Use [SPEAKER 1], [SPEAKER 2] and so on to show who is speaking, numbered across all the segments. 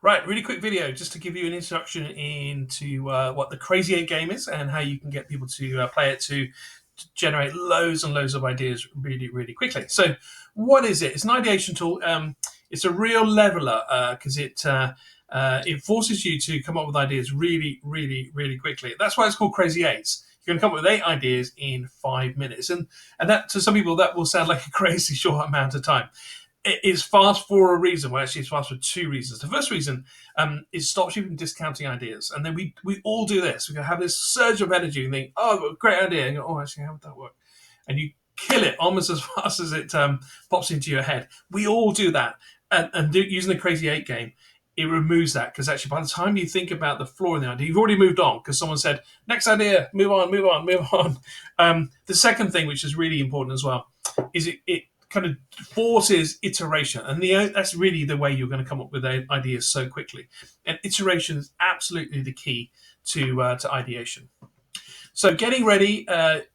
[SPEAKER 1] Right, really quick video just to give you an introduction into what the Crazy Eight game is and how you can get people to play it to generate loads and loads of ideas really, really quickly. So, what is it? It's an ideation tool. It's a real leveler because it forces you to come up with ideas really, really, really quickly. That's why it's called Crazy Eights. You're going to come up with 8 ideas in 5 minutes, and that to some people that will sound like a crazy short amount of time. It is fast for a reason. Well, actually, it's fast for two reasons. The first reason it stops you from discounting ideas, and then we all do this. We can have this surge of energy and think, "Oh, I've got a great idea," and go, "Oh, actually, how would that work?" And you kill it almost as fast as it pops into your head. We all do that, and using the Crazy Eight game, it removes that because actually, by the time you think about the flaw in the idea, you've already moved on because someone said, "Next idea, move on, move on, move on." The second thing, which is really important as well, is it kind of forces iteration, and that's really the way you're going to come up with ideas so quickly. And iteration is absolutely the key to ideation. So getting ready,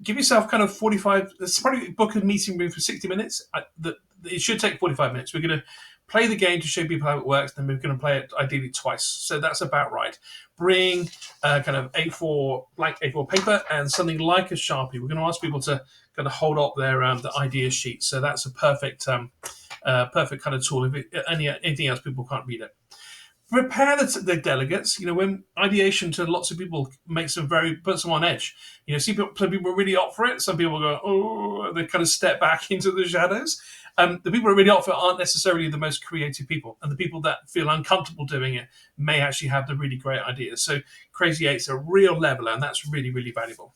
[SPEAKER 1] give yourself kind of 45. Let's probably book a meeting room for 60 minutes. It should take 45 minutes. We're going to play the game to show people how it works, then we're going to play it ideally twice. So that's about right. Bring kind of blank A4 paper and something like a Sharpie. We're going to ask people to kind of hold up their the idea sheet. So that's a perfect perfect kind of tool. If anything else, people can't read it. Prepare the delegates. When ideation to lots of people puts them on edge. Some people are really up for it. Some people go, oh, they kind of step back into the shadows. The people who are really up for it aren't necessarily the most creative people, and the people that feel uncomfortable doing it may actually have the really great ideas. So Crazy Eight's a real leveler, and that's really, really valuable.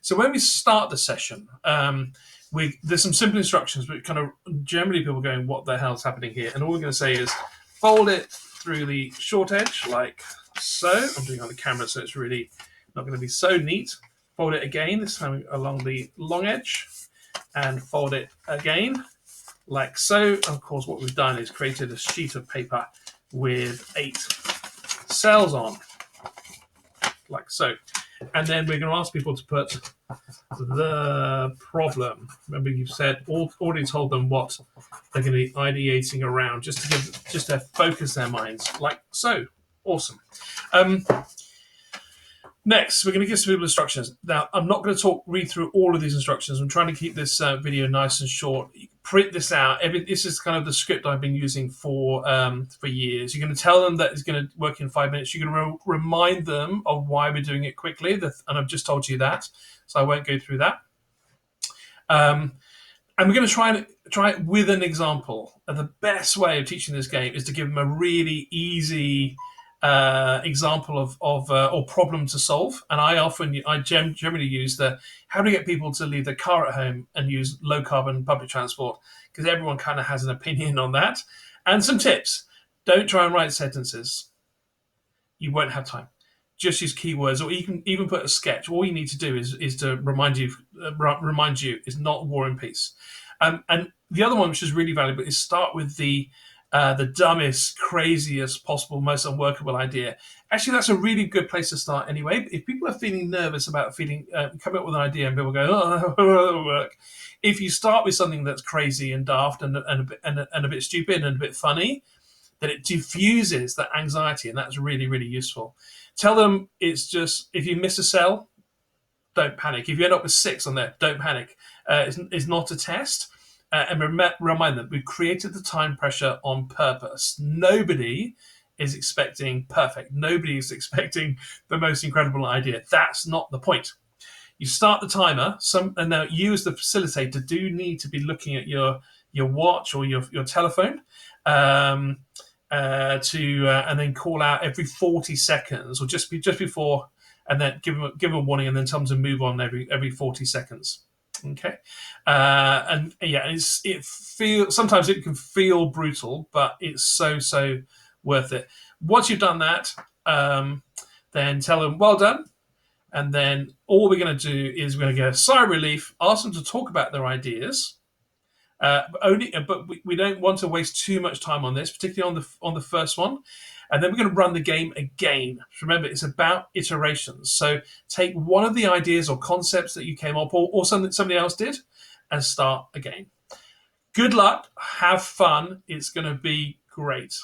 [SPEAKER 1] So when we start the session, there's some simple instructions, but kind of generally people going, what the hell's happening here? And all we're going to say is fold it through the short edge like so. I'm doing it on the camera, so it's really not going to be so neat. Fold it again, this time along the long edge, and fold it again like so. And of course, what we've done is created a sheet of paper with 8 cells on, like so. And then we're going to ask people to put the problem. Remember, you've already told them what they're going to be ideating around, just to focus their minds, like so. Awesome. Next, we're going to give some people instructions. Now, I'm not going to read through all of these instructions. I'm trying to keep this video nice and short. Print this out. This is kind of the script I've been using for years. You're going to tell them that it's going to work in 5 minutes. You're going to remind them of why we're doing it quickly, and I've just told you that, so I won't go through that. And we're going to try it with an example. And the best way of teaching this game is to give them a really easy example of or problem to solve. And I generally use how to get people to leave their car at home and use low carbon public transport, because everyone kind of has an opinion on that. And some tips: don't try and write sentences. You won't have time. Just use keywords, or you can even put a sketch. All you need to do is to remind you is not War and Peace. And the other one, which is really valuable, is start with the dumbest, craziest possible, most unworkable idea. Actually, that's a really good place to start anyway. If people are feeling nervous about coming up with an idea and people go, oh, that'll work. If you start with something that's crazy and daft and a bit stupid and a bit funny, then it diffuses that anxiety, and that's really, really useful. Tell them it's just, if you miss a cell, don't panic. If you end up with 6 on there, don't panic. It's not a test. And remind them, we've created the time pressure on purpose. Nobody is expecting perfect. Nobody is expecting the most incredible idea. That's not the point. You start the timer, and now you as the facilitator do need to be looking at your watch or your telephone and then call out every 40 seconds or just before, and then give them a warning, and then tell them to move on every 40 seconds. Okay, and yeah, sometimes it can feel brutal, but it's so worth it. Once you've done that, then tell them well done, and then all we're going to do is we're going to get a sigh of relief, ask them to talk about their ideas. But we don't want to waste too much time on this, particularly on the first one. And then we're going to run the game again. Remember, it's about iterations. So take one of the ideas or concepts that you came up or something that somebody else did, and start again. Good luck. Have fun. It's going to be great.